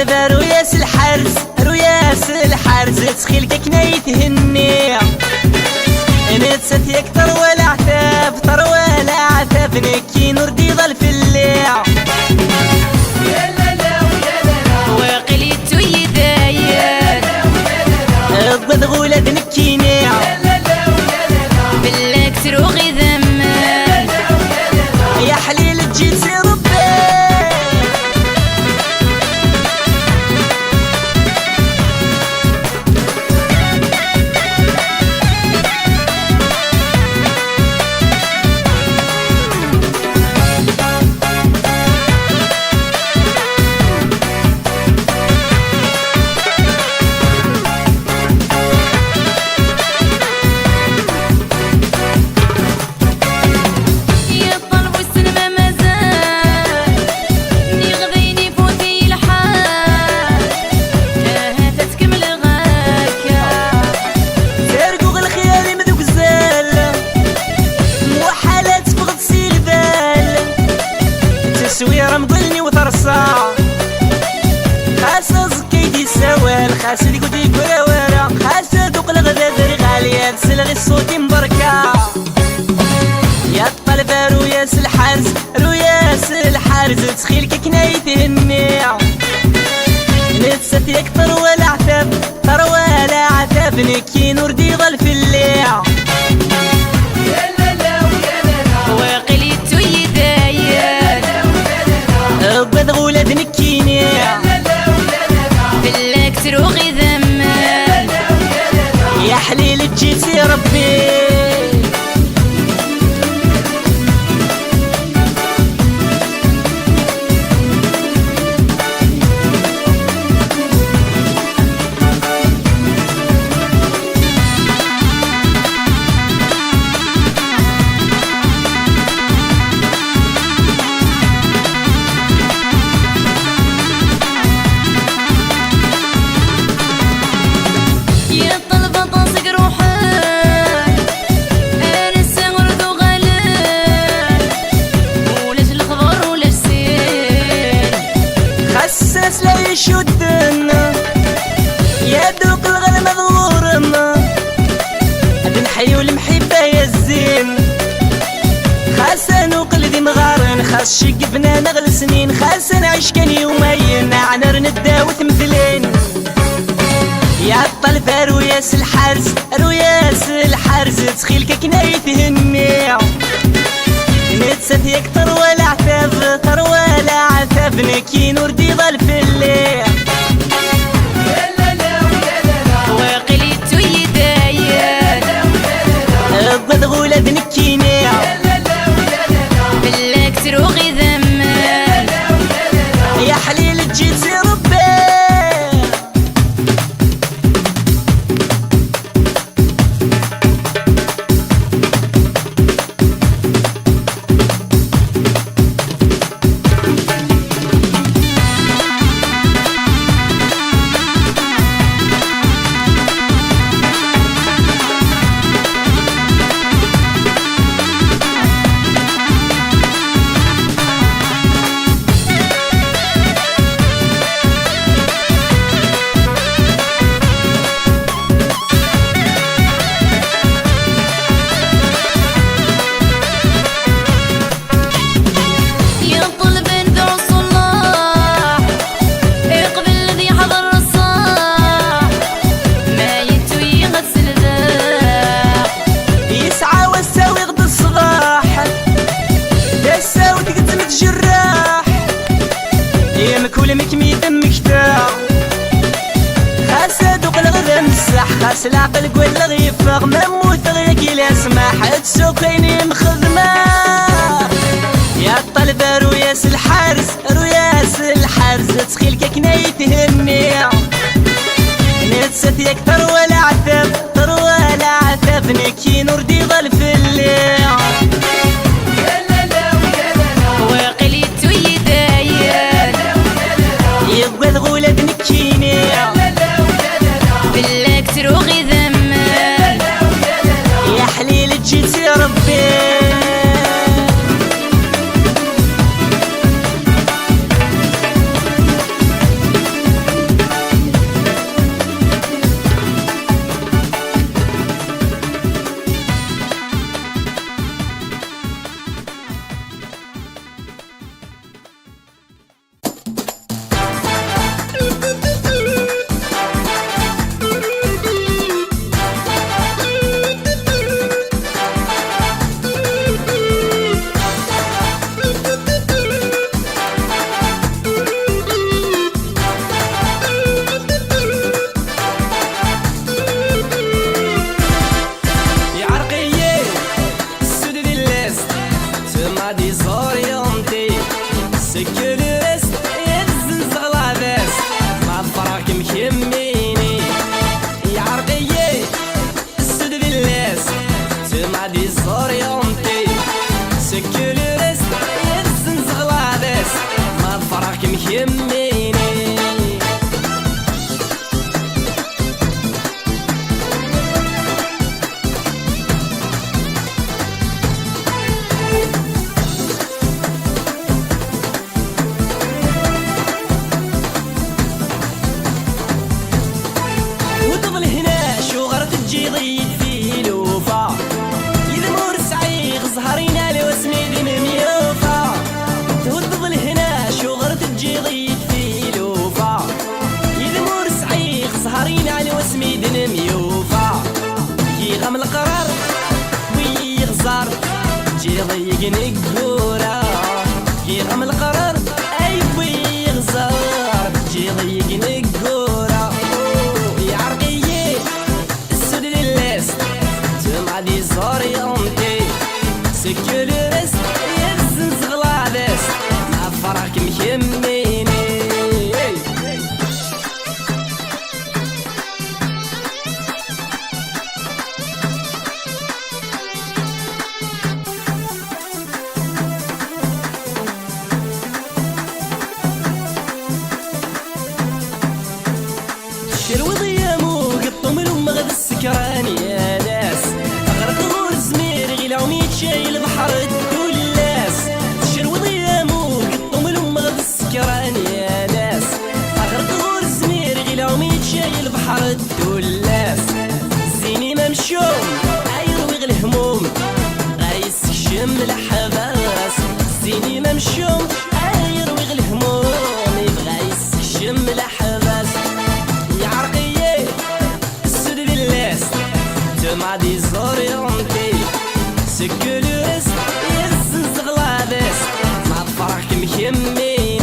الطلبة رياس الحرس رياس الحرس تسخيلك كنا يتهني نتسات يكتر ولا عتاب طر ولا عتاب نكي نور دي ظل في الليع وقليتو يداير الضد غولاد نكيني بالك تروغي ذمان يا حليل تجي تسير ربي تسوير مقلني وترصع خاسز كيدي سوال خاسد يقودي كورا ورا خاسد وقل غدا دري غالية تسلغي الصوتي مبركة يا الطلبة رياس الحارس رياس الحارس تسخيلك كنا يتهني نتسات يكتر ولا عتاب تر ولا عتاب نكي نور دي ظل في الليع وقليتو يداير الضد غولاد نكيني بالك تروغي ذمان يا حليل تجي سي ربي الناس لا يشدنا يا دوق الغلا مذورنا هاد نحيو المحبة يا الزين خاصة نوقل ذي مغارن خاص شقفنا نغل سنين خاصة نعيش كان يومين عنر نداوث مثلين يا الطلبة رياس الحارس رياس الحارس تسخيلك كنا يتهني نتسات يكتر ولا عتاب تر ولا عتاب نكي نور دي ظل في الليل وقليتو يداير الضد غولاد نكيني بالك تروغي ذمان يا حليل تجي تسي ربي كل مكمي دمك تاع خاصة دوق الغدا مسح خاص العقل قول غيفاق ما موت غيك لا سماح تسوقيني مخدمة يا الطلبة رياس الحارس رياس الحارس تسخيلك كنا يتهني نتسات يكتر ولا عتاب تر ولا عتاب نكي نور دي ظل في الليل وقليتو يداير يبغى الغولاد نكيني بالك تروغي ذمان يا حليل تجي تسي ربي تجي ضيق في لوفا يذمور سعيق زهرين على وسميد ميوفا تهد هنا شغر تجي ضيق في لوفا يذمور سعيق زهرين على وسميد ميوفا يغم القرار ويغزر تجي ضيق نقورا يغم القرار اي ويغزر تجي ضيق نقورا يعرقي السود للس تمعدي زوري امتي سكولرس يزنز غلادس عفراك مكميني الوضية مو قطم الأمغ السكران يا ناس أغرق غور زمير غيل عميد شاي البحر الدولاس الوضية مو قطم الأمغ السكران يا ناس أغرق غور زمير غيل عميد شاي البحر الدولاس زيني ممشوم عيروي الهموم غايس شم الحباس زيني ممشوم عيروي الهموم غايس شم الحباس يعرقي السود باللاس تمعدي زوري امتي سكولورس يزنز غلادس مع فرحك مكميني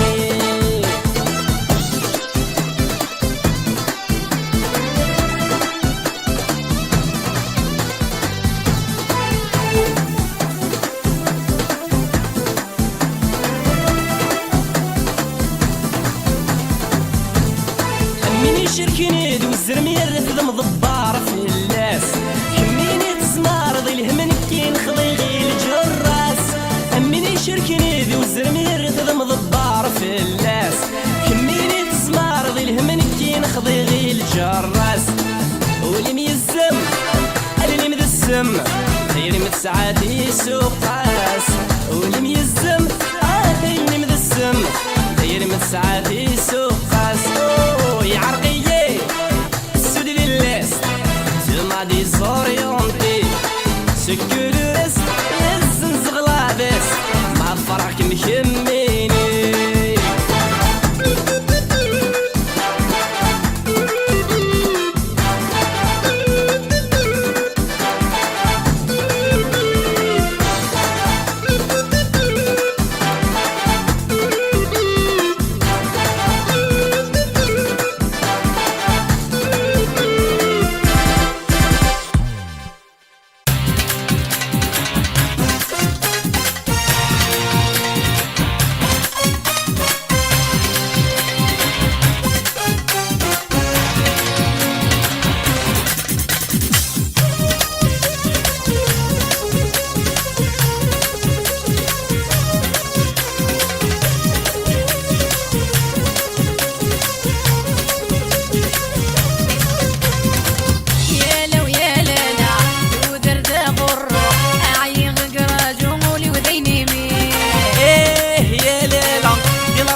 هميني شركني دو الزرمير تذم ضبار في اللاس هميني تزمار ضي الهمن كين خضي غيل جراس هميني شركني دو الزرمير تذم ضبار في اللاس هميني تزمار ضي الهمن كين خضي غيل جراس ولي ميزم اللي مذسم غير متسعاتي سوقاس ولي ميزم اللي مذسم غير متسعاتي سوقاس يعرقي السود للس تمعدي زوري امتي سكولورس يزنز غلادس مع فرحك مكميني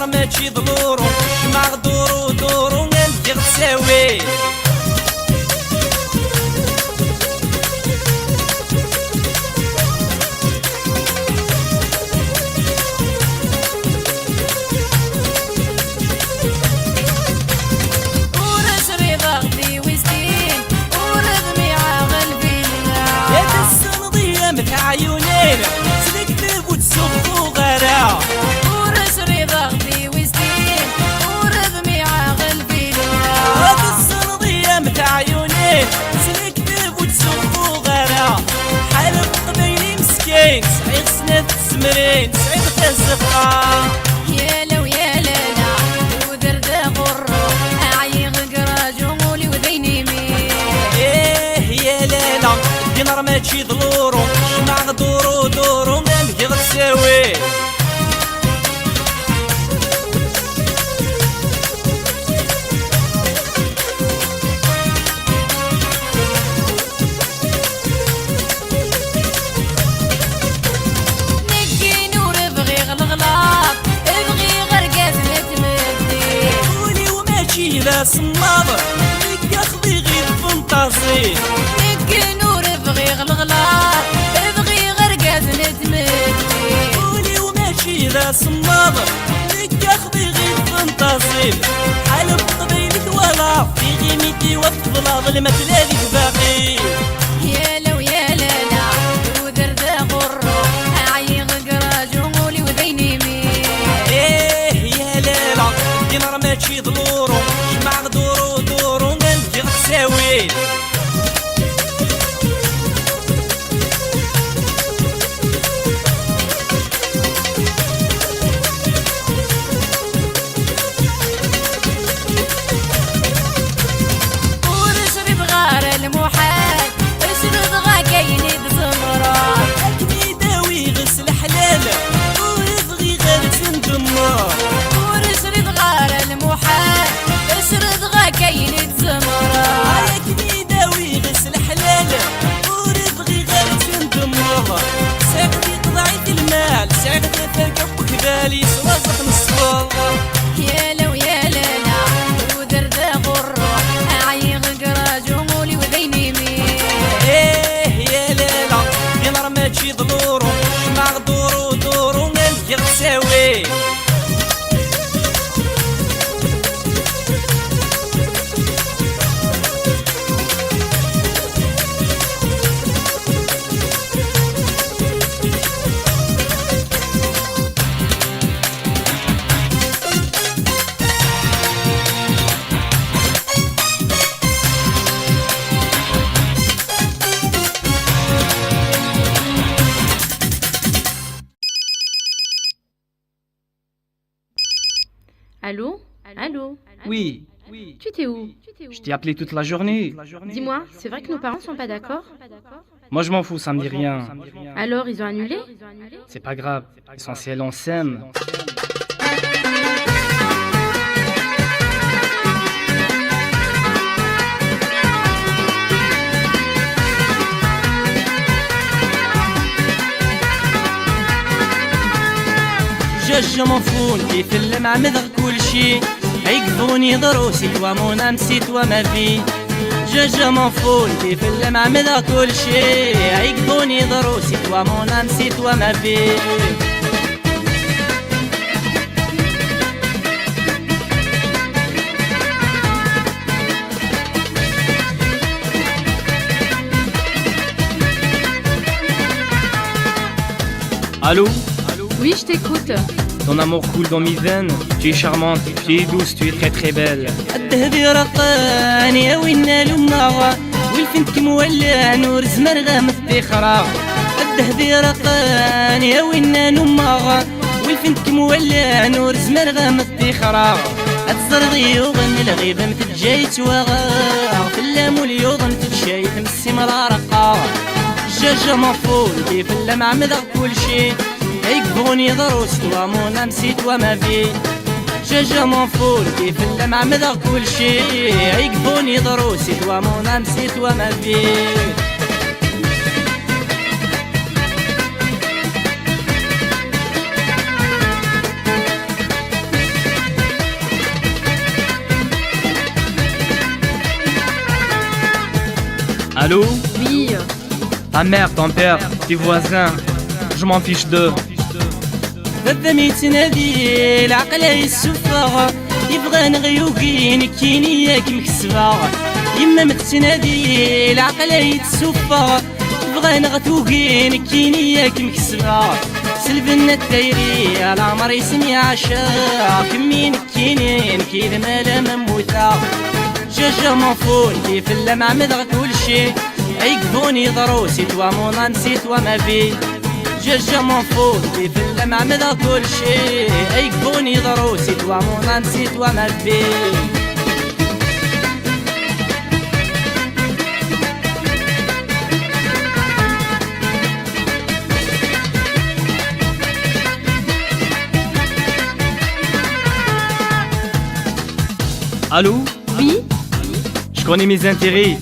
ماشي ضلورو شماغ دورو دورو ندي غتساوي ورس رضا غدي وستين ورضمي عاغل بينا يا السنضية متاع عيونين سلك دير وتسوق غرا ورس رضا غدي وستين ورضمي عاغل بينا هاد السنضية متاع عيونين سلك دير وتسوق غرا حالب قبيلي مسكين سعيد سنة تسمرين سعيد تزقا يا لو يا لالا ودرد غرو اعيغ قراجو مولي وديني مين يا لالا الدينار ماشي ضلورو شمع دورو دورو نمشي غتساوي نكي لا صنابر نقا خذي غير فنطازي تساويل حالب قبيلة ولا في غيميتي وطفلة ظلمة ليلي باقي يا لو يا لا لا ودرد غرو عيغ قراجولي وذيني مين ايه يا لالا الدينار ماشي ضلورو جمع دورو دورو نلقى تساويل المحال اشرد غا كاين تزمرات اكني داوي غسل حلالة ويبغي غير تندمر ورشرد غار المحال اشرد غا كاين تزمرات اكني داوي غسل حلالة ويبغي غير تندمر ساقدي قضعيت المال ساقدي تركب وكبالي سوازق نصفر يا لو يا لا لا ودرد غرو عيغ قراجولي وذيني مين ايه يا لالا دينار ماشي ضلورو جمع دورو دورو نلقى تساوي Allô? Allô? Oui, Tu t'es où? je t'ai appelé toute la journée. Dis-moi, c'est vrai que nos parents sont pas d'accord? Moi je m'en fous, ça me dit rien. Alors, ils ont annulé? C'est pas grave, l'essentiel on s'aime. جاج مفون كيف اللمع مذغ كل شي عيقفوني ضروسي ومونا نسيت وما في جاج مفون كيف اللمع مذغ كل شي عيقفوني ضروسي ومونا نسيت وما في Allô? Oui, je t'écoute. Ton amour coule dans mes veines. Tu es charmante, tu es douce, tu es très très belle. الذهبي رقاني يا وين لمغا والفنتك مولع نور زمر غامث بخرا الذهبي رقاني يا وين لمغا والفنتك مولع نور زمر غامث بخرا الزرغي وغن الغيب متجاي تواغا في اللام واليوض متجاي تمسي مرارقا الجاجة مفول كيف اللمع مذغ كل شي عيقفوني ضروس ومونا نسيت وما في جاجة منفول كيف اللمع مذغ كل شي عيقفوني ضروسي ومونا نسيت وما في Allô? Oui. Ta mère, ton père, tes voisins, je m'en fiche d'eux. بالذمي تنادي العقل يسفغ يبغى نغيوكين كيني ياك مكسفغ يما متنادي العقل يتسفغ يبغى نغتوكين كيني ياك مكسفغ سلبنا التايري العمر يسمي عشاق كمين كينين كيد مالا مموتا جاجة منفول كيف اللمع مذغ كل شي عيقفوني ضروسي توامونا نسيت وما في جاجة منفول كيف اللمع مذغ كل شي عيقفوني ضروسي توامونا نسيت وما في Allô? Oui. Je connais mes intérêts.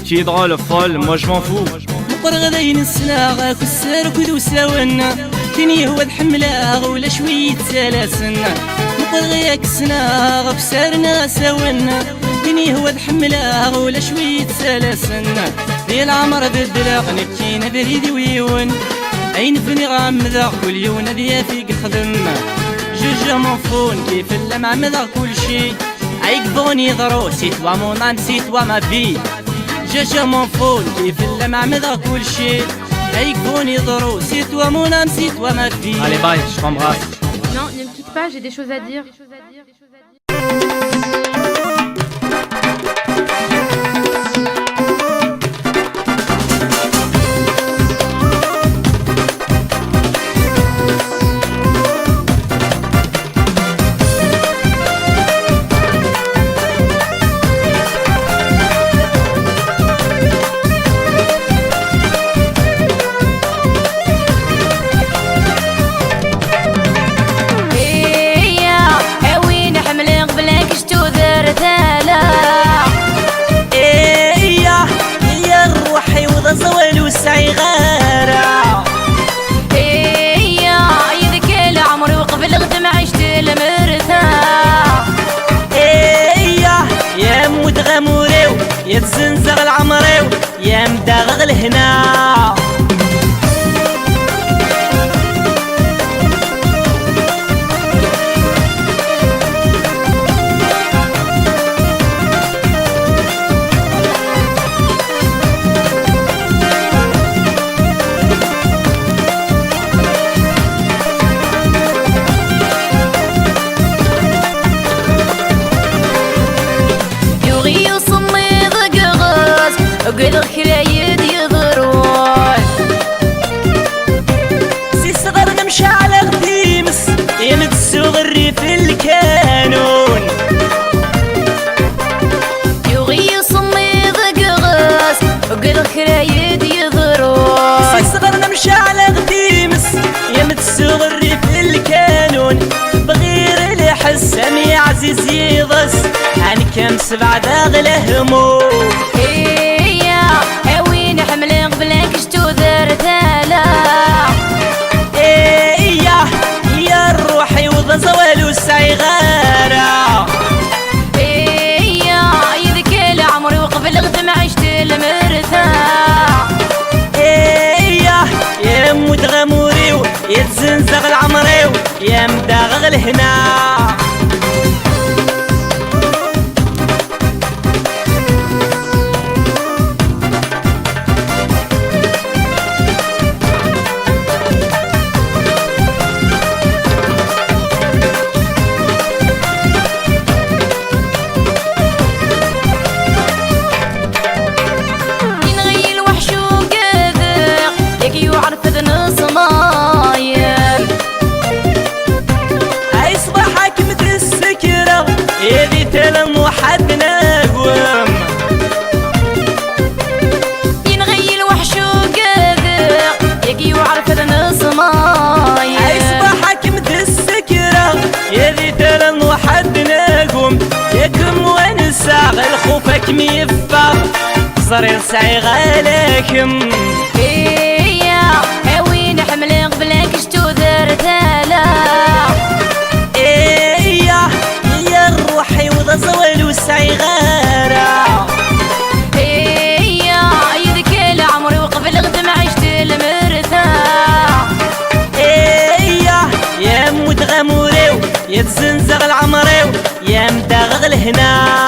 Tu es drôle, folle, moi je m'en fous. مقرغدين السلاغ كسر كذو ساونا كني هو الحملاغ ولا شوية سلاسنا مقرغيك السناغ بسارنا ساونا كني هو الحملاغ ولا شوية سلاسنا في العمر بالدلاغ نبكينا بريد ويون عين فني غامذا كل يوم ذي فيك خدم Je m'en fous كيف اللمع مضى كل شي عيقبوني ضرو سي توا مون ام سي توا ما في Je m'en fous كيف اللمع مضى كل شي عيقبوني ضرو سي توا مون ام سي توا ما في. Allez bye, je t'embrasse. Non, ne me quitte pas, j'ai des choses à dire. سعي غارة إيا يذك العمر وقبل غدم عشت المرتاح إيا يا مود غموريو يا تزنزغ العمريو يا مداغغ الهنا وقدر كرايد يضرون سي صغر نمشي على غديمس يمد الصغري في الكانون يغي صمي ضقغاس وقدر كرايد يضرون سي صغر نمشي على غديمس يمد الصغري في الكانون بغير اللي حسامي عزيز يضس عن كم سبع داغ همو وين حملين قبلك شتو ذرتالا إيا يا روحي وضا زوالو سعي غارة إيا يذك العمر وقبل غدم عشت المرتاح إيا يا مود غموريو يا تزنزغ العمريو يا مداغغ الهنا يدي تلم وحد نقوم ينغي الوحش وقذق يقي وعرف النص ماي يصبح حكمة السكرة يدي تلم وحد نقوم يكم ونساغ الخوفك ميفا صرير سعي غالكم إيا وين حملين قبلك شتو ذرتالا زوالو سعي غارة إيا يذك العمر وقبل غدم عشت المرتاح إيا يا مود غموريو يا تزنزغ العمريو يا مداغغ الهنا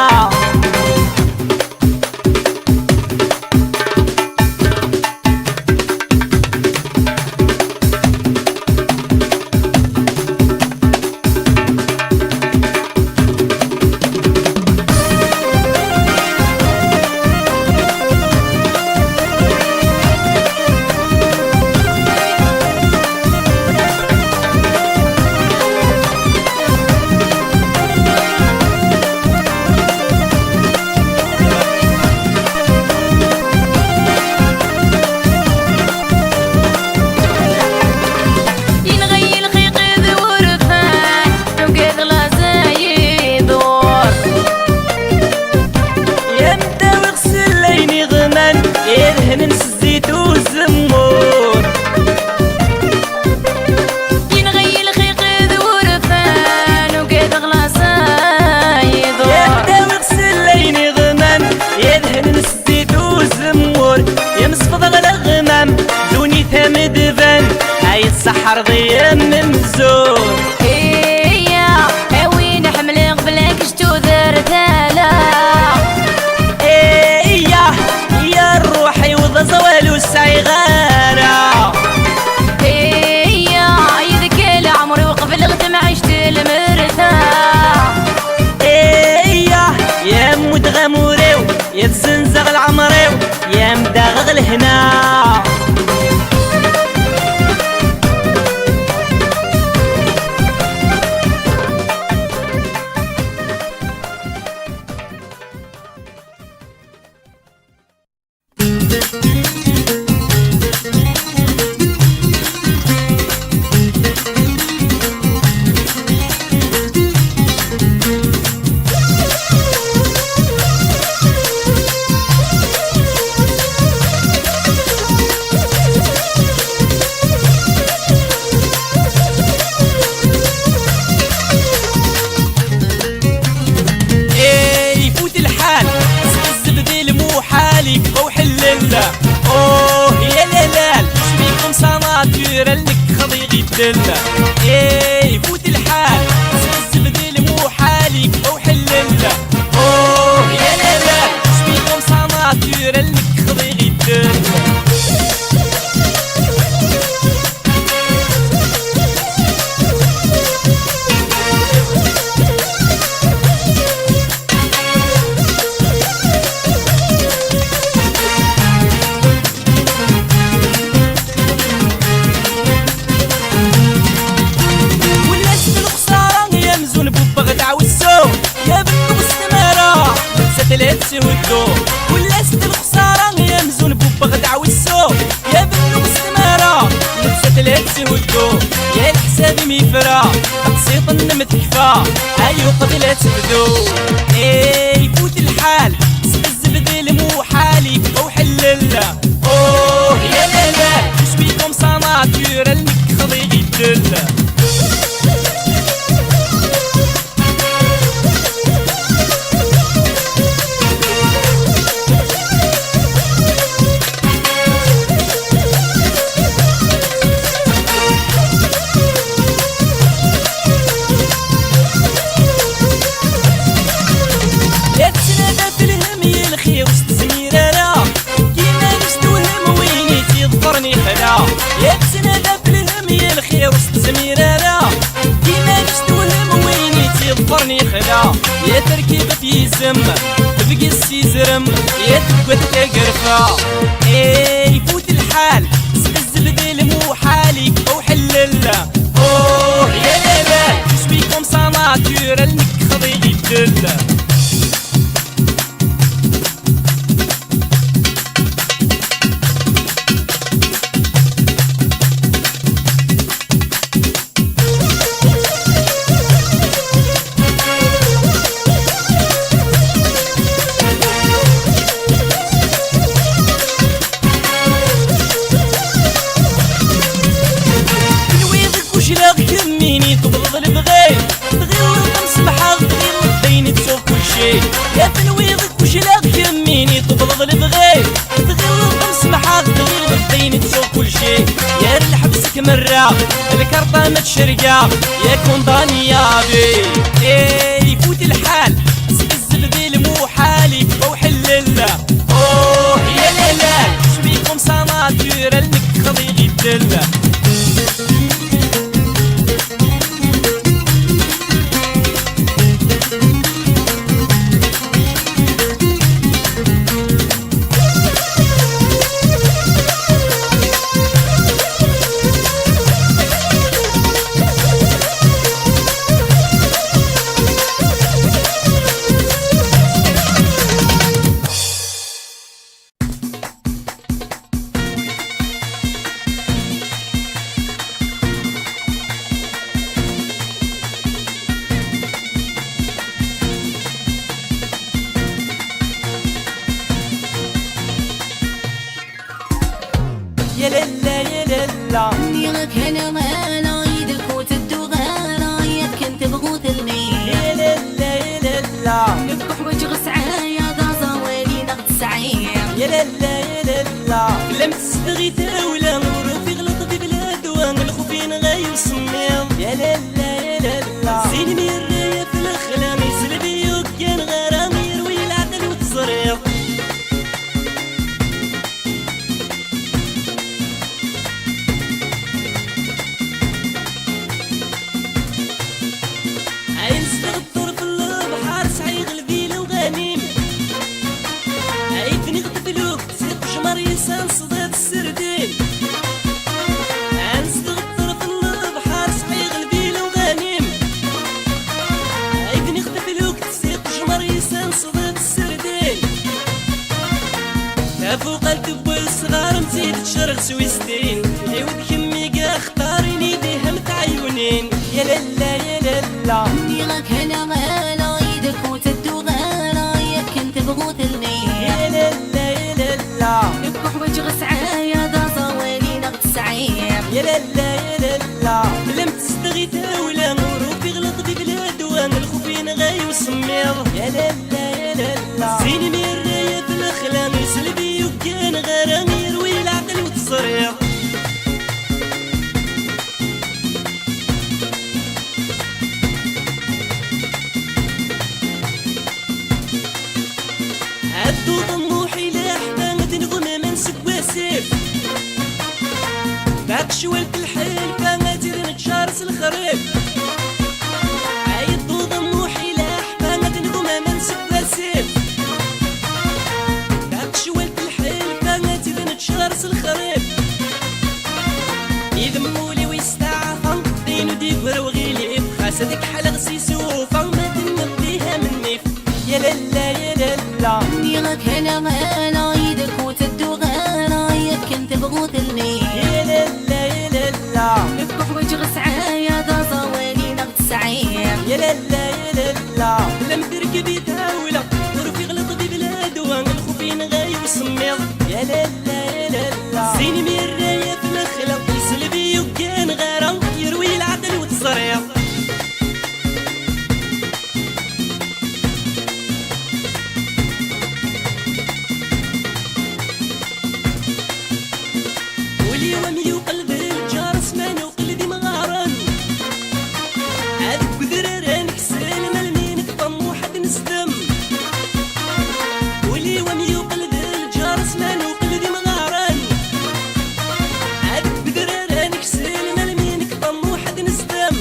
ننسى الزيت والزمور ينغي الخيق ذورفان وقيد غلاصا يدور يبدا ويغسل ليني غمام يدهن ننسى الزيت والزمور يمصفض على الغمام دوني ثامد فان هاي السحر ضيام ممزور اغلى هنا. اوه يا لالال شبيكم صناطير لك خضيغي الدلة. ايه يفوت الحال الزبدل مو حالك او حللة. اوه يا لالال شبيكم صناطير لك خضيغي الدلة. تهدو ولا ست الخسارة يا مزون بوبغدع والسوق يا بنو باستمارة متستلات تهدو يا الحساب ميفرا تقسيط متكفى ايو قبل تبدو. ايه يفوت الحال الزبدل مو حالك او حللة. اوه يا لالا وش بيكم صناطير لك خضيغي الدلة. يا بسنادة في الهم يا الخير وسط زميرانا ديما نستوهم ويني تيظفرني خلا. يا تركيبة في زم تبقي السيزرم يا تبقى قرفة. ايه يفوت الحال الزبدل مو حالك او حللة. اوه يا لالا وش بيكم صناطير لك خضيغي الدلة. يميني تبغض البغي تغير الخمس محاغ تغير الدين تشوف كل شيء. يا تنويضك وش لاغ يميني تبغض البغي تغير الخمس محاغ تغير الدين تشوف كل شيء. يا الحبسك مرة الكرطة متشرقة يا كونداني يا بي. ايه يفوت الحال الزبدل مو حالك او حللة. اوه يا لالال شبيكم صناطير لك خضيغي الدلة. يا للا يا للا ديرك هنا معانا يدك وتدوغانا يا كنت بغوث الميل. يا للا يا للا نذبح وجه سعايا غازا والي نغد سعير. يا للا يا للا لم تستغي تاولا وروفي غلط في بلاد وان الخوفين غايو سمير. يا للا يا للا زين مير في الخلام يسلبي وكان غرام يروي العدل وتصرير. يسان صداد السردين انستغطر في البحر سقي غلبي لو غنيم عيدني اختف الوقت سيق جمر يسان صداد السردين فوق الدب الصغار مزيد تشرغ سويستين عيود كمي قا اختاريني بيهم تعيونين يا لالا يا لالا ديغك هنا غالا يدك وتدو غالا يا كنت بغوتلني يا لالا يا لالا يبقى وجه سعايا دا صوالي نغت سعير يا لالا يا لالا لم تستغيثها ولا نور في غلط ببلاد وانا الخوفين غاي وسمير يا لالا يا لالا زيني من الراية في الاخلام يسلبي وكان غرام يروي العقل وتصرير عدو طموحي لأحبان نغم من سكوى سيف باق شوال في الحيل فما تيرين تشارس الخريف عيدو طموحي لأحبان نغم من سكوى سيف باق شوال في الحيل فما تيرين تشارس الخريف يذمولي ويستعفى دينو ديفر وغيليف خاصتك حلق سيسوفا ما تنبيها من نيف يا لالا يا لالا ديغك هنا غالا يدك وتدو غالا يا كنت بغوتلني يا لالا يا لالا يبقى وجه سعايا دا صوالي نغت سعير يا لالا يا لالا لم تركبي تاولة ظروفي غلط ببلاد وانا الخوفين غاي وسمير يا لالا يا لالا زيني من الراية في الخلق يسلبي وكان غارة يروي العقل وتصرير ولي ومي وقلب الجار سمانو قلبي مغارن هذيك قدران كسان ملمين طمو حد نسدم ولي ومي وقلب الجار سمانو قلبي مغارن هذيك قدران كسان ملمين طمو حد نسدم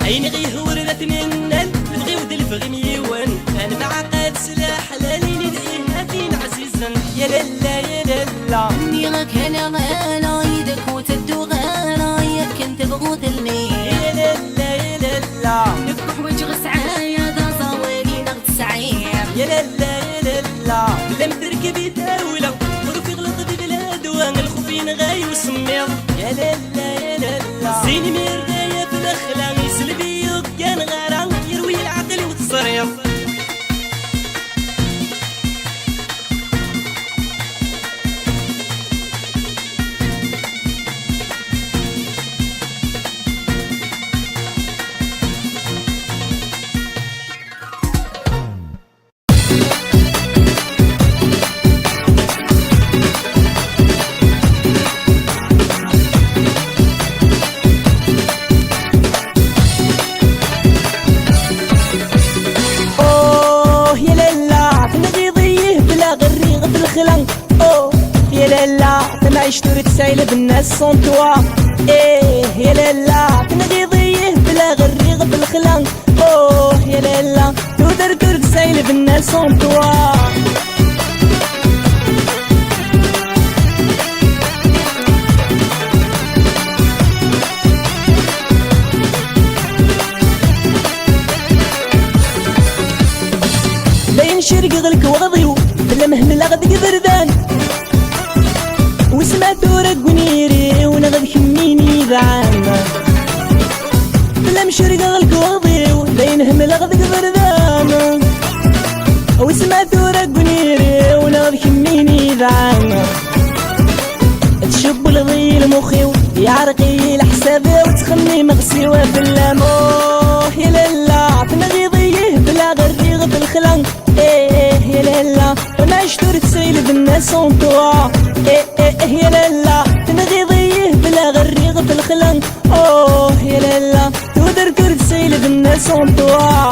عيني غيه وردت منن تبغي ود الفغي ميوان انا معقد سلاح لاليني دقيها فين عزيزا يا لالا يا لالا ديغك هنا غالا يدك وتدو غالا يا كنت بغوتلني يا لالا يا لالا يبقى وجه سعايا دا صوالي نغت سعير يا لالا يا لالا لم تركبي تاولة ظروفي غلط ببلاد وانا الخوفين غاي وسمير يا لالا يا لالا زيني من الراية في الاخلام يسلبي وكان غرام يروي العقل وتصرير اوه يا لالا تنغي ضيه بلا غريغ في الخلق اوه يا لالا تنعيش تورك سايلة بالناس سون توا ايه يا لالا تنغي ضيه بلا غريغ في الخلق اوه يا لالا تودر تورك سايلة بالناس سون توا شرق غلك وغضيو بلا مهمل غدق بردان وسمع دورك ونيري ونغد كميني بعانا بلا مشرق غلك وغضيو بلا مهمل غدق بردان وسمع دورك ونيري ونغد كميني بعانا تشب الضيل مخيو يعرقي الحسابي وتخمي مغسيوة في اللاموه يا لالا تنغي ضيه بلا غريغ في الخلق ايه يا لالا وما شتور تسيل بالناس اون توا ايه يا لالا تنغي ضيه بلا غريغ في الخلق اوه يا لالا تودر كور تسيل بالناس اون توا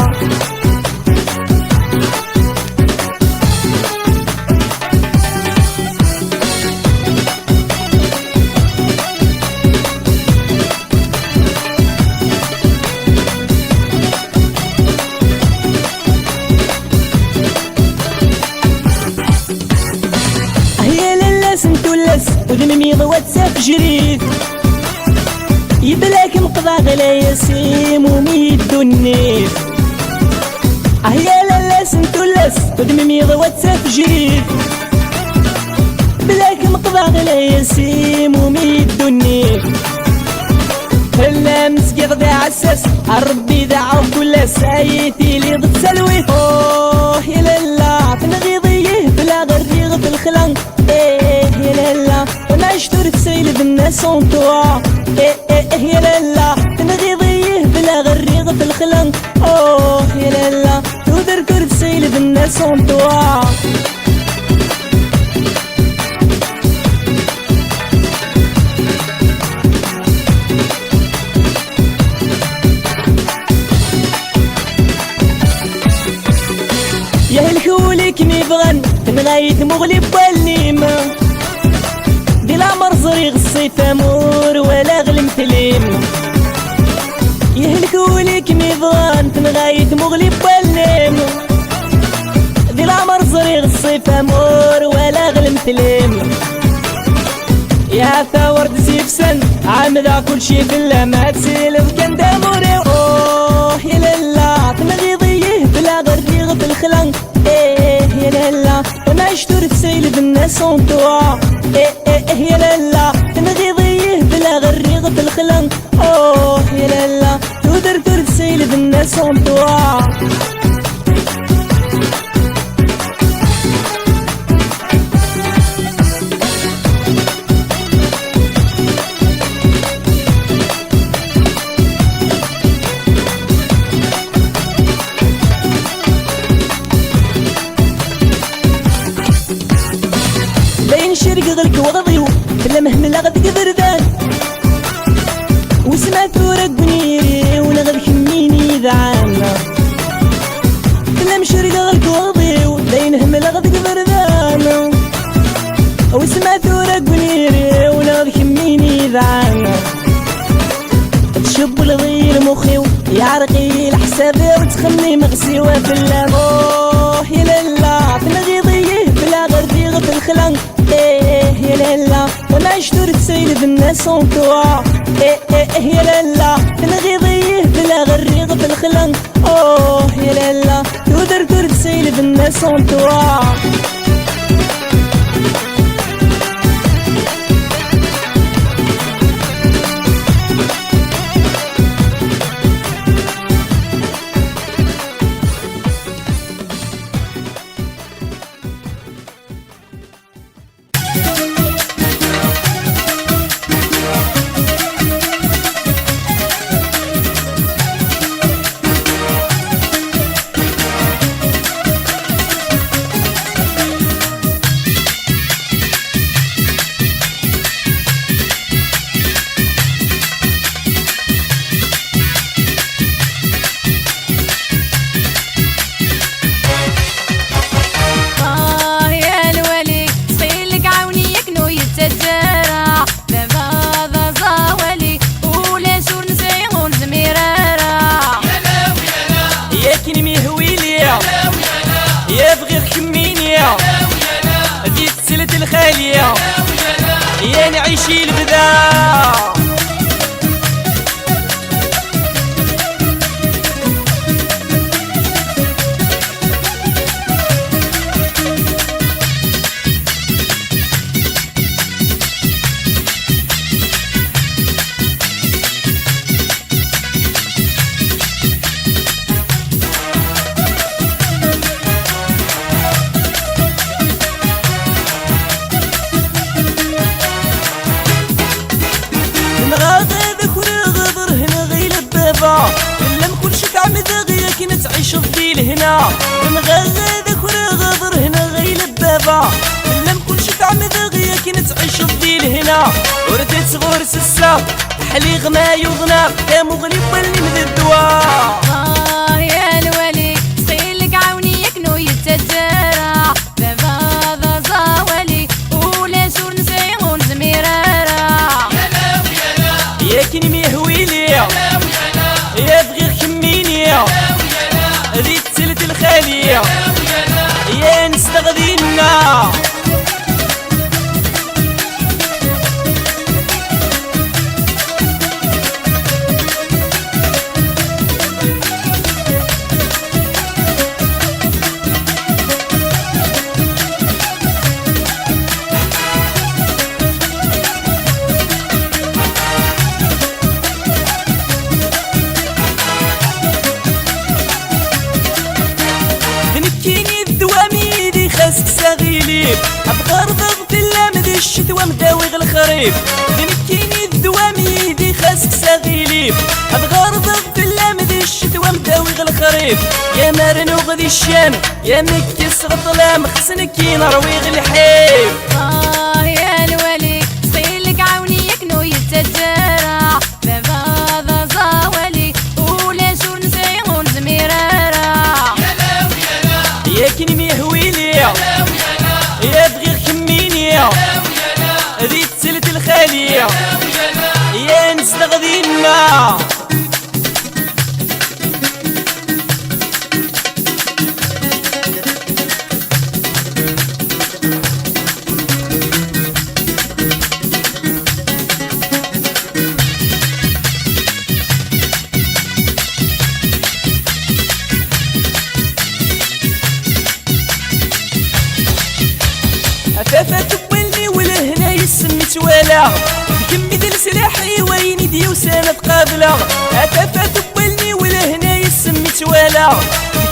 تلس ودمي واتساب جريت يبلاك مقضى غلا ياسيم وميدو النيف يا لالا سنتولس ودمي واتساب جريت بلاك مقضى غلا ياسيم وميدو النيف هلا مسكيض ذا عساس ربي دعو كل سايتي لي ضد سلوي اوه يا لالا تنغيضيه بلا غريغ في الخلق ايه يا لالا انا عشتور تسيل بالناس اونتوا ايه يا لالا تنغيضيه بلا غريغ في الخلق اوه يا لالا تودر كور تسيل بالناس اونتوا يا الكولي كمي بغن نغايت مغلب والنيمة دي العمر صريغ الصيف امور ولا غلم تليم يا الكولي كمي بغن نغايت مغلب والنيمة دي العمر صريغ الصيف امور ولا غلم تليم يا ثورد سيف سن عامدة كل شي في اللمات سيلف كان داموري اوه يا لالا تنغيضيه بلا غريغ في الخلق ايه يا لالا وانا عشتور تسيل بالناس اونتوا ايه يا لالا تنغيضيه بلا غريغ في الخلق اوه يا لالا تودر تور تسيل بالناس اونتوا شرق غلك وغضيو بلا مهمل غد قبردان وسمع ثورة بنيري ونغد كميني ذعانا بلا مشرق غلك وغضيو بلا ينهمل غد قبردان وسمع ثورة بنيري ونغد كميني ذعانا تشب الغير مخيو يعرقي الحسابي وتخلي مغسيوة في اللاموه يا لالا تنغيضيه بلا غرديغ في الخلق ايه يا لالا وانا عشتور تسيل بالناس اونتوا ايه يا لالا تنغيضيه بلا غريغ في الخلق اوه يا لالا تودر تور تسيل بالناس اونتوا الخالية يا نعيشي البدا لم كل شي تعمد غيا كي نتعيش الضيل هنا نغادك ورغضر هنا غيل بابا لم كل شي تعمد غيا كي نتعيش الضيل هنا وردت صغور سسا حلي غما يغنى يا مغلب اللي من الدواء يا الولي سيلك عاوني يكنو يتجرى بابا ذا زاولي ولا شور نسيغون زميرارا يا كني ميهوي ليا يا بغير كميني ذي تسلت الخالية يا نستغذينا الغريب ابغى رضغ في اللام دي الشتوى مداوي الخريف ذنكيني الدوام يدي خاسك ساغيليب ابغى رضغ في اللام دي الشتوى مداوي الخريف يا مارن وغدي الشام يا مكس غطلام خصنك كي نروي الحيف يا الولي صيلك عوني يكنو يتجرع بابا ذا زاولي ولا شور نسيغون زميرارا يا كني ميهويلي يا بغير كميني ذي تسلت الخالية يا نستغذينا أفافا تقبلني ولهنا يسمي توالا كمي ديال سلاحي وين يدي وسانا قابلة أفافا تقبلني ولهنا يسمي توالا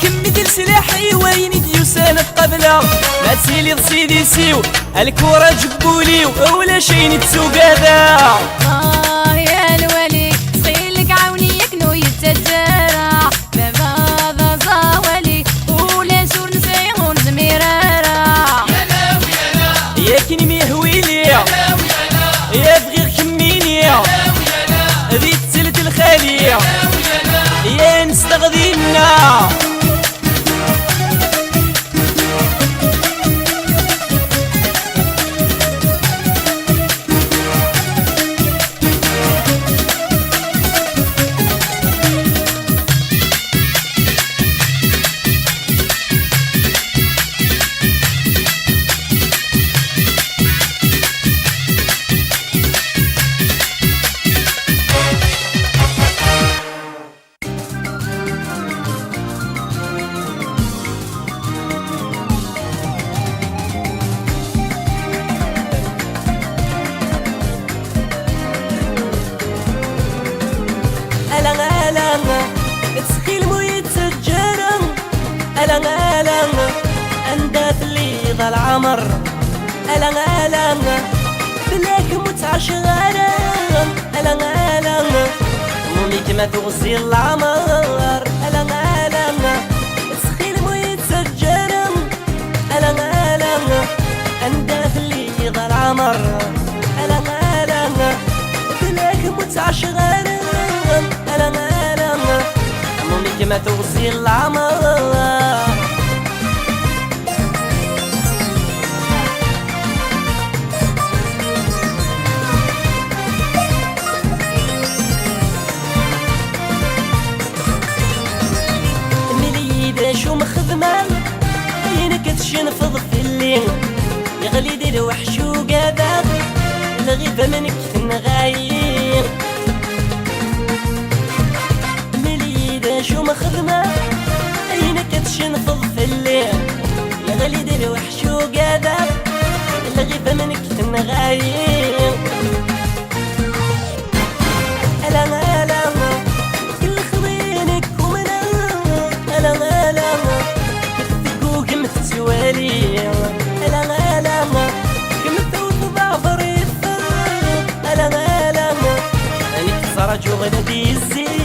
كمي ديال سلاحي وين يدي وسانا قابلة ما تسيلي تصيدي سيو الكورة جبولي ولا شي نتسوق هذا يا الولي صيلك عوني يكنو يتجرع بابا ذا زاولي ولا شور نسيغون زميرارا يا كني ميهويلي يا بغير كميني ذي تسلت الخالية يا نستغذينا تسخيل مو يتسجرن ألا أندات لي ذا العمر ألا بلاك متعشغرن ألا ميك ما تغزي العمر ألا تسخيل مو يتسجرن ألا أندات لي ذا العمر ألا بلاك متعشغرن ألا مونيك ما تغزي العمر ملي داشو مخدمة عينك تشنفض في الليل يغلي دي الوحش وقادر الغيبة منك تنغاير شو مخدمة عينك تشنفض في الليل يا غليد الوحش وقادر الغيبة منك تنغاير ألا كل خضينك ومنا ألا تقو قمت توالي ألا قمت وطبع ظريفة ألا أنك صرج وغلبي الزين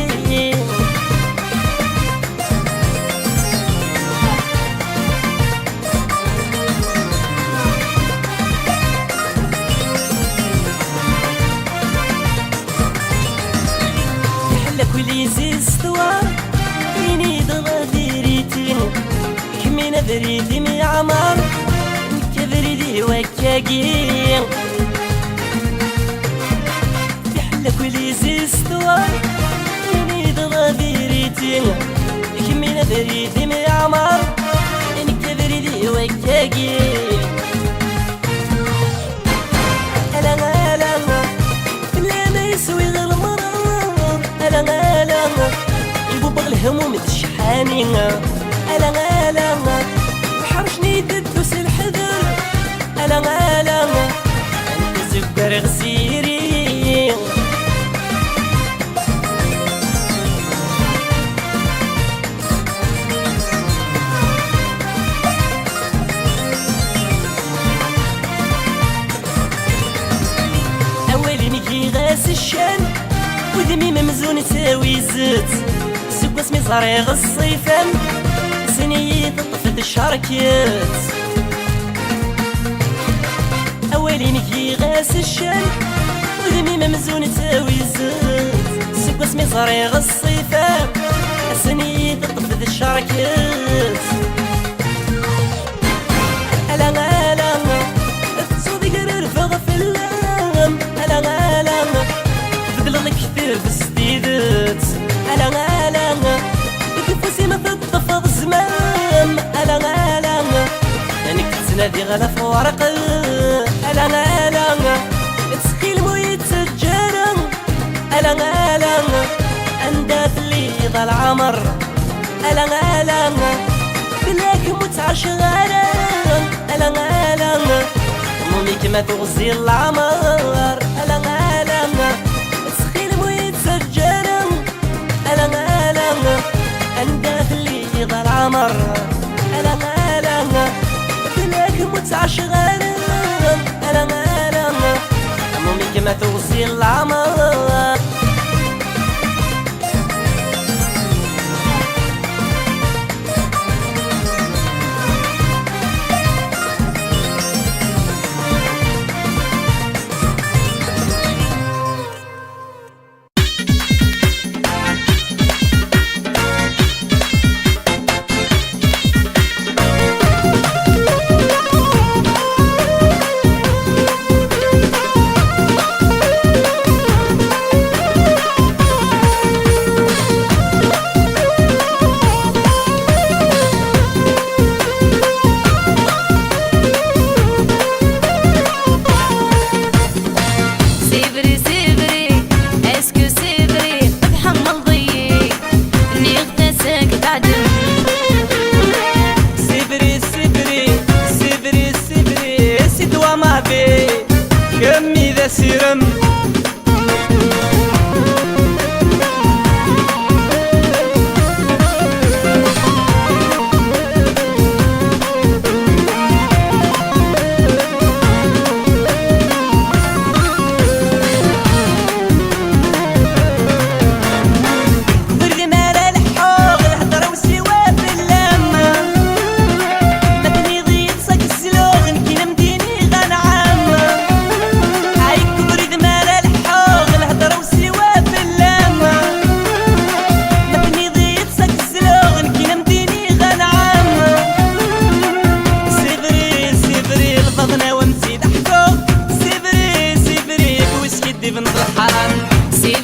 كل زيستوار يني ضغذيريتين كمينا بريدي مي عمر كبريدي وكاقين يحلى كل زيستوار يني ضغذيريتين كمينا بريدي مي عمر كبريدي وكاقين ألا لا ما يسوي غير مرار ألا يبوب الهموم تشحاني ألا وحرشني تدوس الحذر ألا أنت زبر غسيري كي غاس الشان ودمي ممزون تساوي زيت سكوا سمي صريغ الصيفان سنية طفت الشركات أولين كي غاس الشان ودمي ممزون تساوي زيت سكوا سمي صريغ الصيفان سنية طفت الشركات ألا غالا تصودي قرر فغف اللام ألا غالا فضلغ كثير بالسديدات ألا غالا كفوسي ما تطفض زمام ألا غالا أنك تنادي غلا في ورق ألا غالا تسقي المويت سجارة ألا غالا أندات لي ضل العمر ألا غالا بلاك متعشغالة ألا غالا أمي كما تغزي العمر ألا غالا تسخي المويت سجارة ألا غالا أندات لي ضل العمر ألا غالا بلاك متعشغالة ألا غالا أمي كما تغزي العمر كمي ذا سيرم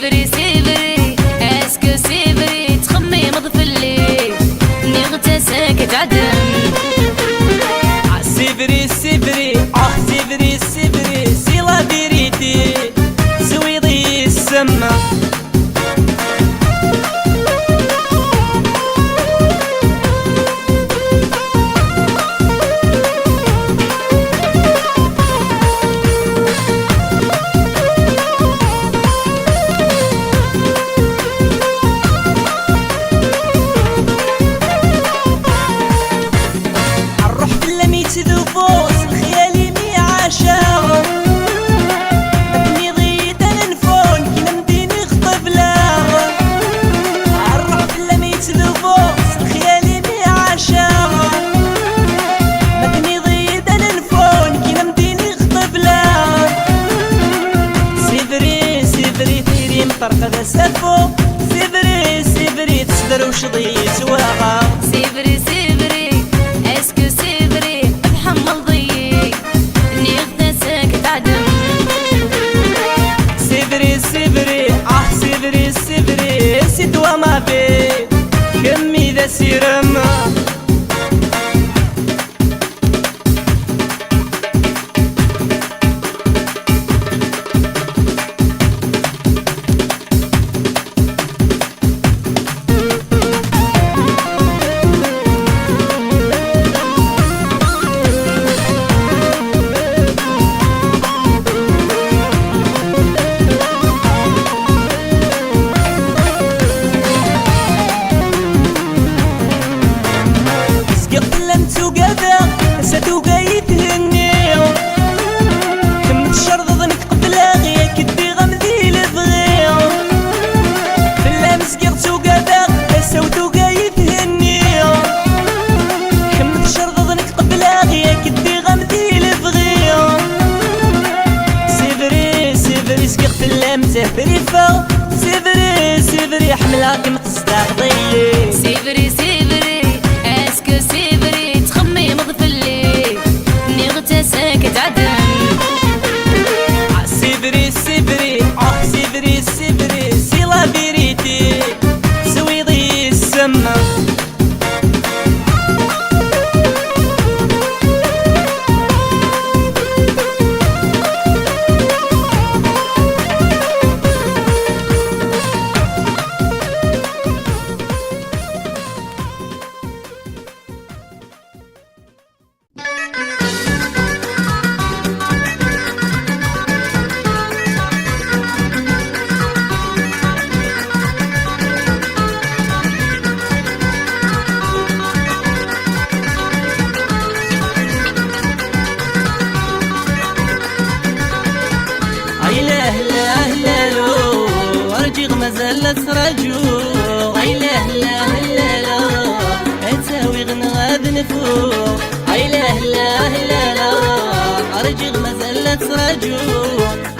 سيفري سيفري اسكو سيفري تخمي مضفلي نغتا ساكت عدم سيفري سيفري سيفري سيفري سي لا فيريتي زويضي السما تذوبوس الخيالي مي عاشاغ مبني ضيت النفون كي نمديني خطب لاغ عالروح بلا مي تذوبوس الخيالي مي عاشاغ مبني ضيت النفون كي نمديني خطب لاغ سيفري سيفري تيري مطرقة ذا سافو سيفري سيفري تسدر وش ضيت واغا سيفري سيفري اسكو سيفري حمل ضيي نغتا ساكت عدم سيفري سيفري سيفري سيفري سيدوا ما بي كمي ذا سيرم سفريفة سفري سفري حملك متستعضي سيفري سيفري اسكو سيفري تخمي مغفلي نغتسك تعدم سفري سفري سفري سفري سي لا فيريتي سويضي السما مازال ترجو اي لا لا لا لا اتاوي غنغاد نفوق اي لا لا لا لا ارجع مازال ترجو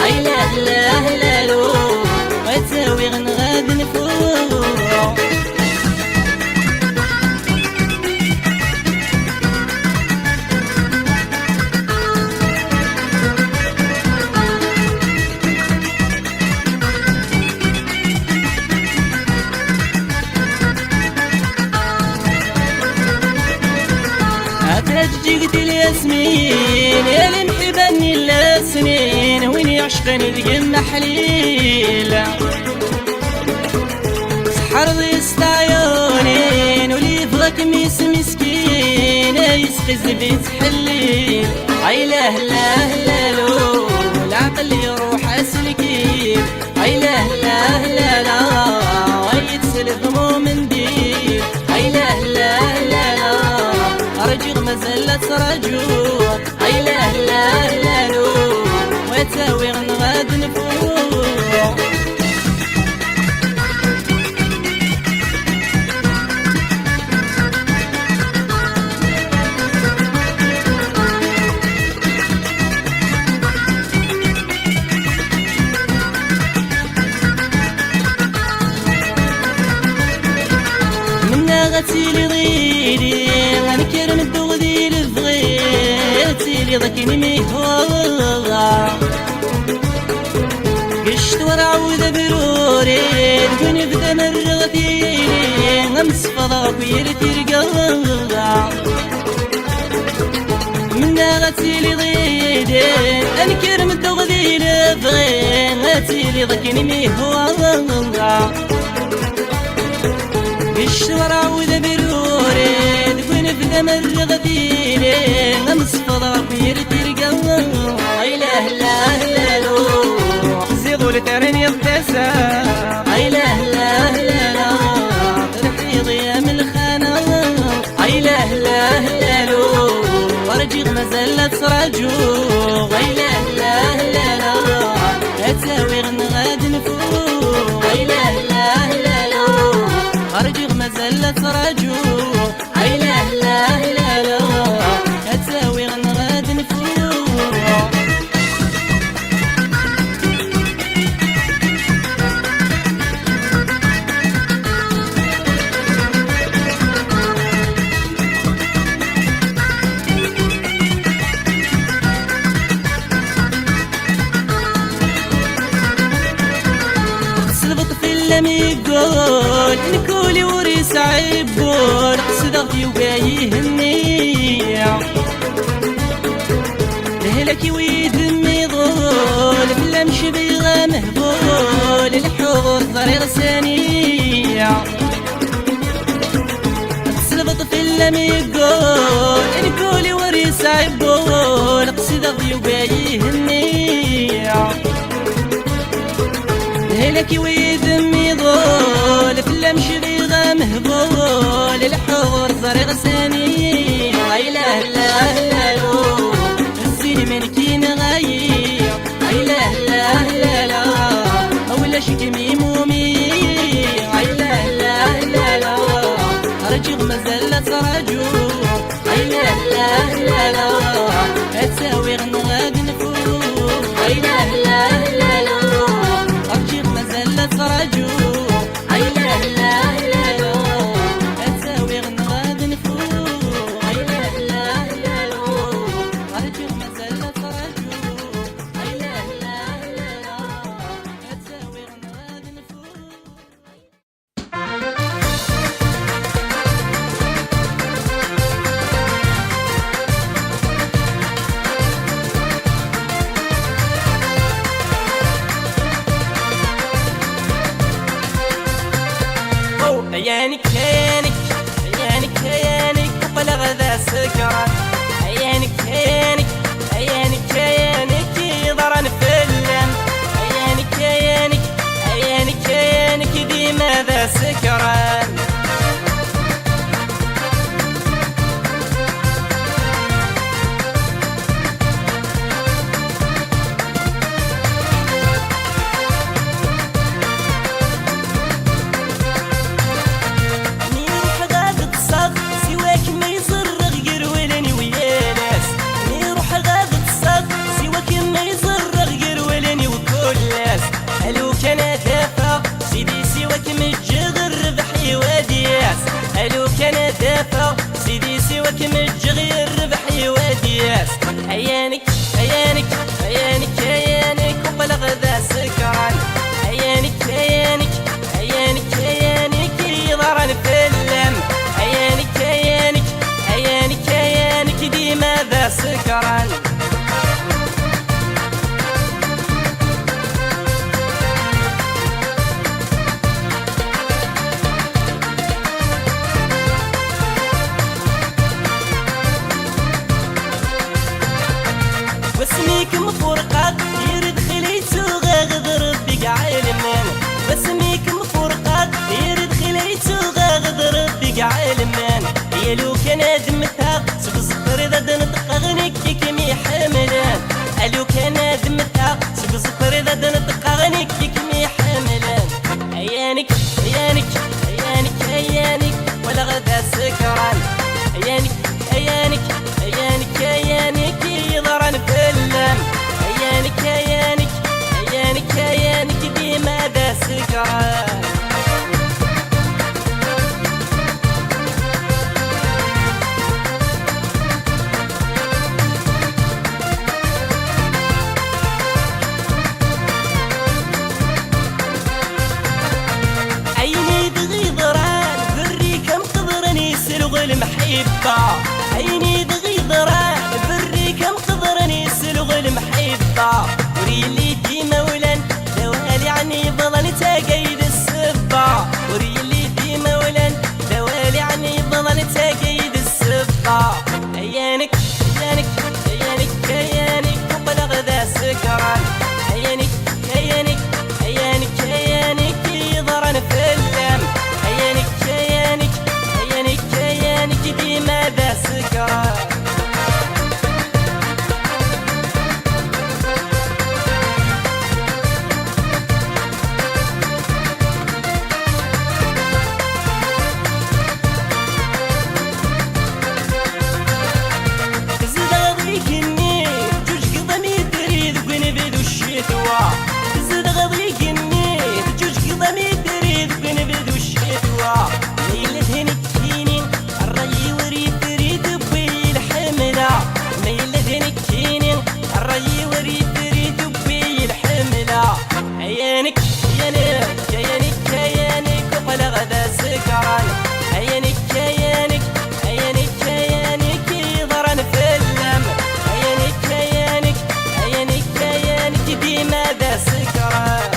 اي لا لا لا لا اتاوي غنغاد نفوق جيت الياسمين يا اللي محبني السنين وين يعشقني القمة حليلة سحر ضيست عيونين واللي يبغاك ميس مسكين يسقي زبيت حليل اي لا لا لا لو العقل يروح اسلكين اي لا لا لا لا ويتسلف مو منديل اي لا لا لا لا ارجع مازال ترجو اي لا لا لا لو وتاوي غنغاد نفوق منا غتيلي ضيلي غنكرم الدغدي لفغيتي لي ضكني ميهوغا قشت ورعود بروري تكوني بدا مرغتيلي غمس فضاك ويرتي رقاغا منا غتيلي ضيلي غنكرم الدغدي لفغيتي لي ضكني ميهوغا قشت ورعود بروري تكوني بدا مرغتيلي غمس فضاك ويرتي رقاغا اي لا لا لا لو زيضوا لترني ابتسام اي لا لا لا لا ترحيض يا من الخانة اي لا لا لا لو ورجيغ مازال ترجو اي لا لا لا لا اتاوي غنغاد نفوق اي لا لا لا لا ورجيغ مازال ترجو اي لا لا لا لا اتاوي غنغاد نفوق سلفت في اللم يقول نكولي وريس عيبول صدقتي وبايهني لهلكي ويدمي ضول بلا مشي بيغا مهبول الحور ضرير ثانية سلفت في اللم يقول نكولي وريس عيبول صدقتي وبايهني لهلكي ويدمي ضول فلا مشي بيغا مهبول الحور زريغ ثاني اي لا لا لا لو الزين من كين غايب اي لا لا لا لا اولا شكمي مومي اي لا لا لا لا ارجع مازال ترجو اي لا لا لا لا اتساوي غنغاد نفوق اي لا لا لا لا عيانك عيانك عيانك عيانك وبلغ ذا سكران عيانك عيانك عيانك عيانك يضرن في اللم عيانك عيانك عيانك عيانك ديما ذا سكران الو كان دافع سيدي سواك متجغير ربحي ودياس عيانك عيانك عيانك عيانك وبلغ ذا سكران عيانك عيانك عيانك عيانك يضرن في اللم عيانك عيانك عيانك عيانك ديما ذا سكران واسميك مفرقات يرد خليتو غاغذر بك عالمان واسميك مفرقات يرد خليتو غاغذر بك عالمان يا لو كان دمتها سبزقر ذا دنطق غنيك كمي حملان الو كان دمتها سبزقر ذا دنطق غنيك كمي حملان عيانك عيانك عيانك عيانك ولا غدا سكران عيانك عيانك عيانك عيانك يضرن في اللم عيانك عيانك عيانك عيانك ديما ذا سكران عيني دغيضران بري كم قدرني سلغ المحبة عيني دغيضران بري كم قدرني سلغ المحبة وريلي ديما ولان دوالي عني بضل تاقيد السبة وريلي ديما ولان دوالي عني بضل تاقيد السبة عيانك عيانك عيانك عيانك وبلغ ذا سكران عيانك عيانك عيانك عيانك يضرن في اللم عيانك عيانك عيانك عيانك ديما ذا سكران زد غضيك النيت جوج قضمي تريد بنبدو الشتوى ليلة هنكينين الري وريد تريد بي الحملة ليلة هنكينين الري وريد تريد بي الحملة عيانك عيانك عيانك عيانك وبلغ ذا سكران عيانك عيانك عيانك عيانك يضرن في اللم عيانك عيانك عيانك عيانك ديما ذا سكران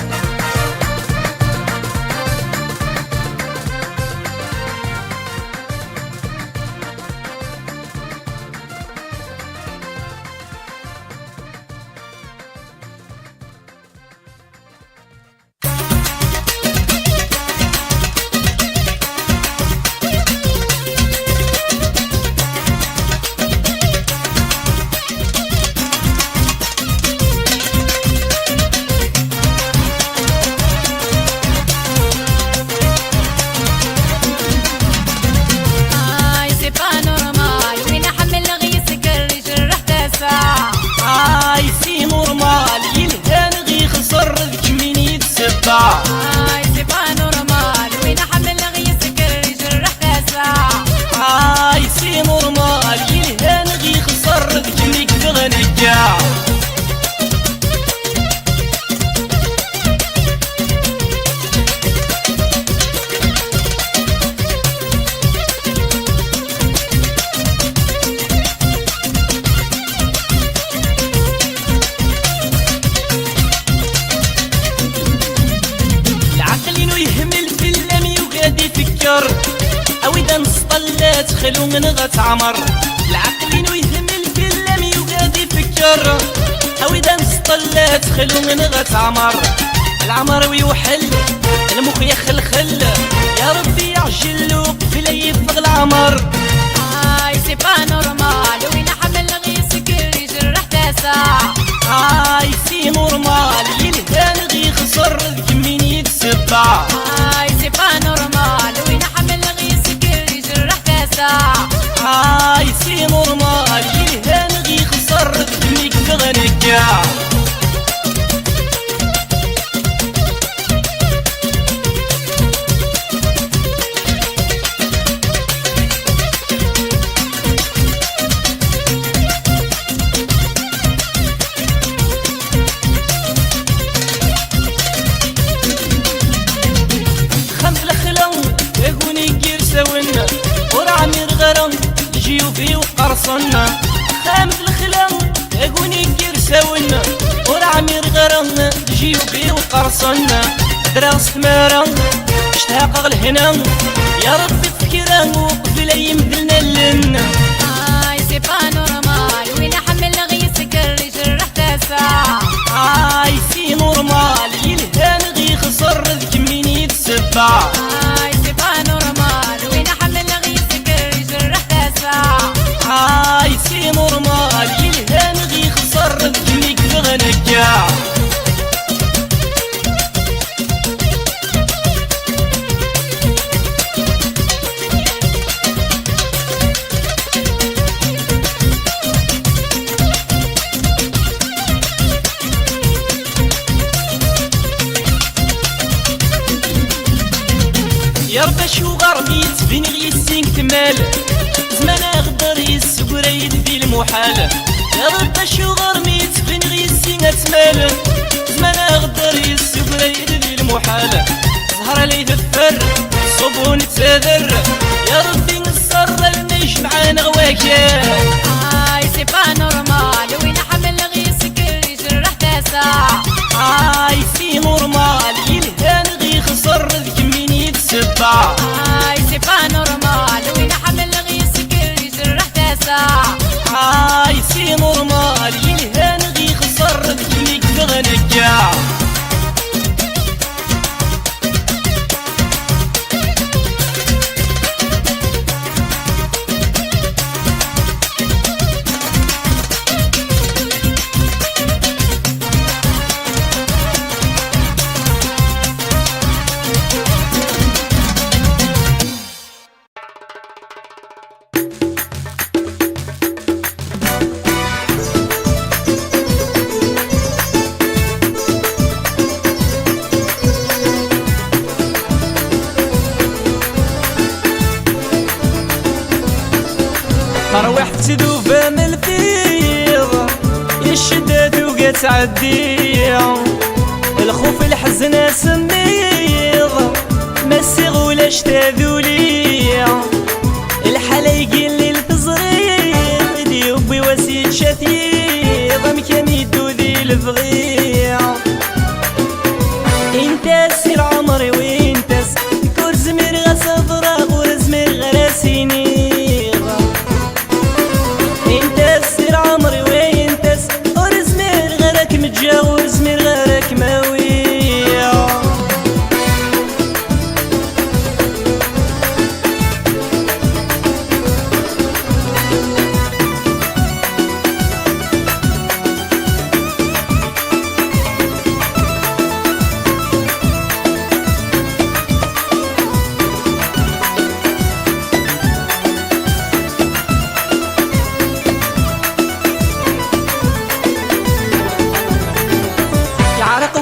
تخلو من غتعمر العقلين ويهمل كلام يوقاد يفكر هويدا مسطلة تخلو من غتعمر العمر ويوحل المخ يخلخل يا ربي يعجل وقفل يفغ العمر سي با نورمال وين حمل غيسك يجرح تاسع سي نورمال يلهان غي خسر كمين يتسبع سي با نورمال وين حمل غيسك يجرح تاسع سي نورمال يلهان غي خسر كمين تغنكع ورعمير غرام جيوبي وقرصنا خامد الخلا اقوني كير ساونا ورعمير غرام جيوبي وقرصنا دراس مارا اشتاق الهنا يا ربي تفكيرا وقبل يمدلنا لنا سي با نورمال وين حمل غيسك يجرح تاسع سي نورمال يلهان غي خسر كمين يتسبع سي با نورمال وين حمل غيسك يجرح تاسع سي نورمال يلهان غي خسر كميك تغنكع يا رب شو غربيت بين غيسين كمال زمان اغدر يسقر يدي المحال يا رب شو غربيت بين غيسين اتمال زمان اغدر يسقر يدي المحال ظهر لي ذفر صبون تذر يا ربي نصر الميش معانا غواكا سي با نورمال وين حمل غيسك يجرح تاسع سي نورمال يلهان غي خسر كمين يتسبع سي با نورمال وين حمل غيسك يجرح تاسع سي نورمال يلهان غي خسر كميك تغنكع روح تدوفى من الفيض الشداد وقت تعدي الخوف الحزن سميض مسيغ ولا شتاذولي الحلايق اللي الفزريض ديوبي وسيد شثيض مكان يدو ذي الفغيع انت سير عمري وانت كرز مرغى صفراغ ورزمر غراسيني متجاوز من غيرك ماوية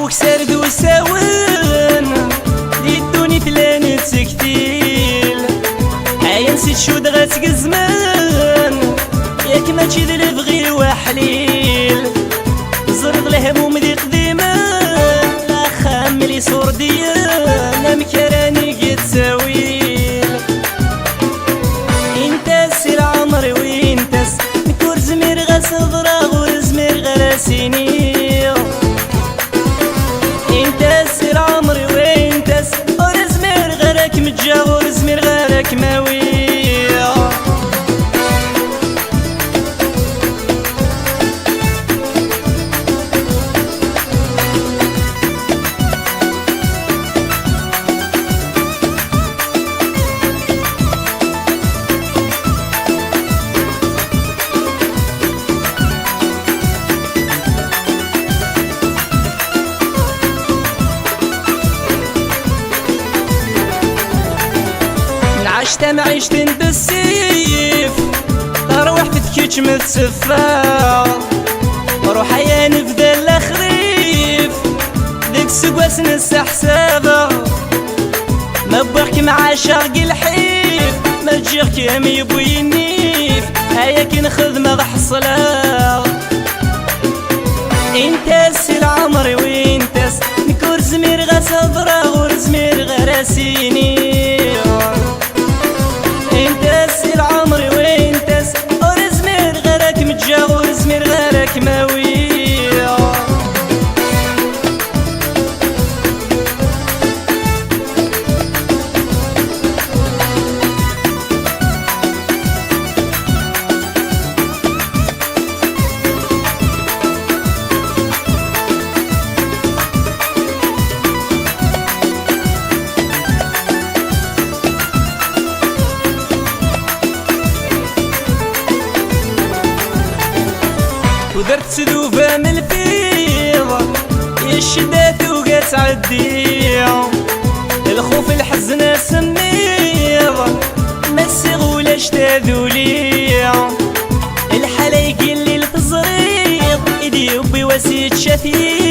وكسرد وساون يدوني ثلان تكتيل عاين نسيت شو دغاتك الزمان ياك ماشي ذي الفغي وحليل زرد الهموم ذي قديمة لا خاملي صور ديال مكراني قد ساويل انت سير عمري وانت نكور زمير غاس فراغ ورزمير غراسيني انت سير عمري وانت ورزمير غيرك متجاور زمير غيرك ماوي انت معيش بالسيف تروح فتكيتش متسفا روح يا نفدا الخريف ديك سواس نسى حسابه ما بغيك مع شرق الحيف ما تجيك يا ميبوي النيف هيا كي نخدم حصله انت سي عمري وانتس نكور زمير غا صدرا غور زمير غا راسيني انت سي عمري وانتس غور زمير غا راك متجا غور زمير غا راك ماوي ودرت سدوفة من الفيضة يا الشدات وقات عدية الخوف الحزن سميضة ما السغولة اشتاذوا ليا الحلايق اللي التزريض ايدي وبي وسيد شفيع